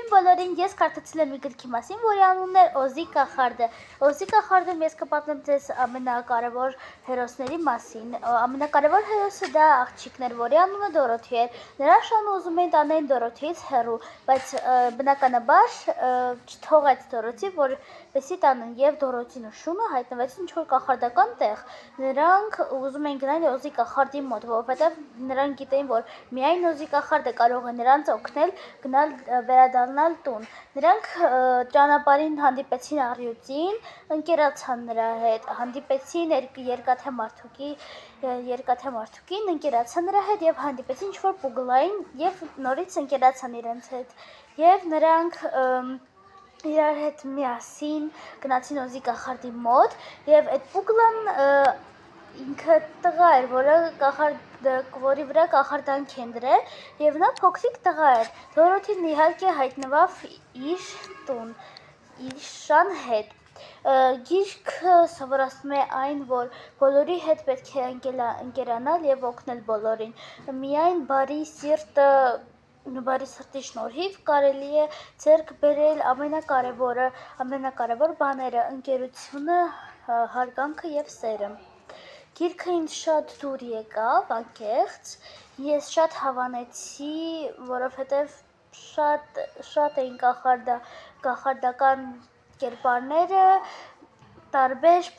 Ողջույն բոլորին, ես կարդացել եմ մի գրքի մասին, որի անունն է Օզի կախարդը։ Օզի կախարդում ես կպատմեմ ձեզ ամենակարևոր հերոսների մասին։ Ամենակարևոր հերոսը դա աղջիկն էր, որի անունը Դորոթի էր։ Նրա շանը ուզում էին տանեն Դորոթիից հեռու, բայց բնականաբար չթողեց Դորոթի, որպեսզի տանեն, եւ Դորոթին ու շունը հայտնվեցին ինչ-որ կախարդական տեղ։ Նրանք ուզում էին գնալ Օզի կախարդի մոտ, որովհետեւ նրանք գիտեին, որ միայն Օզի կախարդը կարող է նրանց օգնել գնալ վերադառնալ տուն։ Նրանք ճանապարհին հանդիպեցին առյուծին, ընկերացան նրա հետ, հանդիպեցին երկաթե մարդուկին, ընկերացան նրա հետ եւ հանդիպեցին ինչ-որ պուգլային եւ նորից ընկերացան իրենց հետ։ Եվ նրանք իրար հետ միասին գնացին Օզի կախարդի մոտ եւ այդ պուգլան ինքը տղա էր, որի վրա կախարդանք են դրել, եւ նա փոքրիկ տղա էր։ Դորոթին իհարկե հայտնվավ իր տուն, իր շան հետ։ Գիրքը սովորացնում է այն, որ բոլորի հետ պետք է ընկերանալ եւ օգնել բոլորին։ Միայն բարի սրտի շնորհիվ կարելի է ձեռք բերել ամենակարևոր բաները՝ ընկերությունը, հարգանքը եւ սերը։ Գիրքը ինձ շատ դուր եկավ, անկեղծ, ես շատ հավանեցի, որովհետև շատ էին կախարդական կերպարները, տարբեր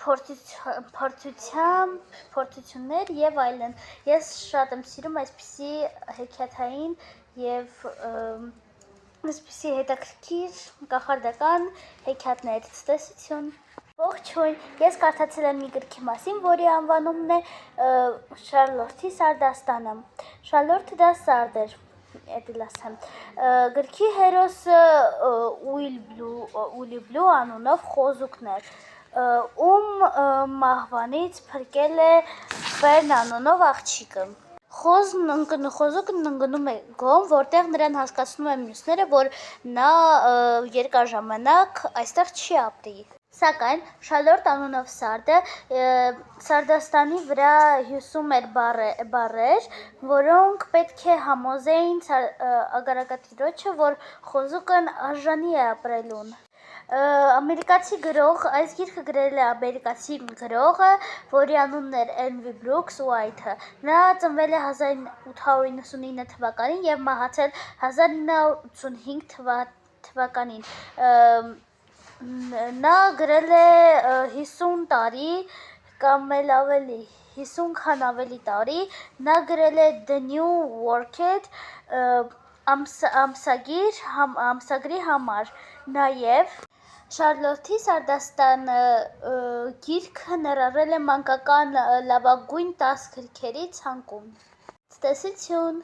փորձություններ եւ այլն։ Ես շատ եմ սիրում այսպիսի հեքիաթային եւ այսպիսի հետաքրքիր կախարդական հեքիաթներ։ Ցտեսություն։ Ողջույն, ես կարդացել եմ մի գրքի մասին, որի անվանումն է Շարլոթի սարդաստանը։ Շարլոթը դա սարդ էր, էդի լասեմ։ Գրքի հերոսը Ուիլբլու անունով խոզուկն էր, ում մահվանից փրկել է Ֆերն անունով աղջիկը։ Խոզուկն ընկնում է գոմ, որտեղ նրան հասկացնում են մյուսները, որ նա երկար ժամանակ այստեղ չի ապրի։ Սակայն Շարլոթ անունով սարդը Սարդաստանի վրա հյուսում էր բառեր, որոնք պետք է համոզեին ագարակատիրոջը, որ խոզուկն արժանի է ապրելուն։ Ամերիկացի գրող, այս գիրքը գրել է ամերիկացի գրողը, որի անունն էր Էնվի Բրուքս Ուայթը։ Նա ծնվել է 1899 թվականին եւ մահացել 1985 թվականին։ Նա գրել է 50 տարի կամ էլ ավելի, 50-քան ավելի տարի, նա գրել է The New World ամսագրի համար, նաեւ Շարլոթի սարդաստանը գիրքը ներառել է մանկական լավագույն 10 գրքերի ցանկում։ Ցտեսություն։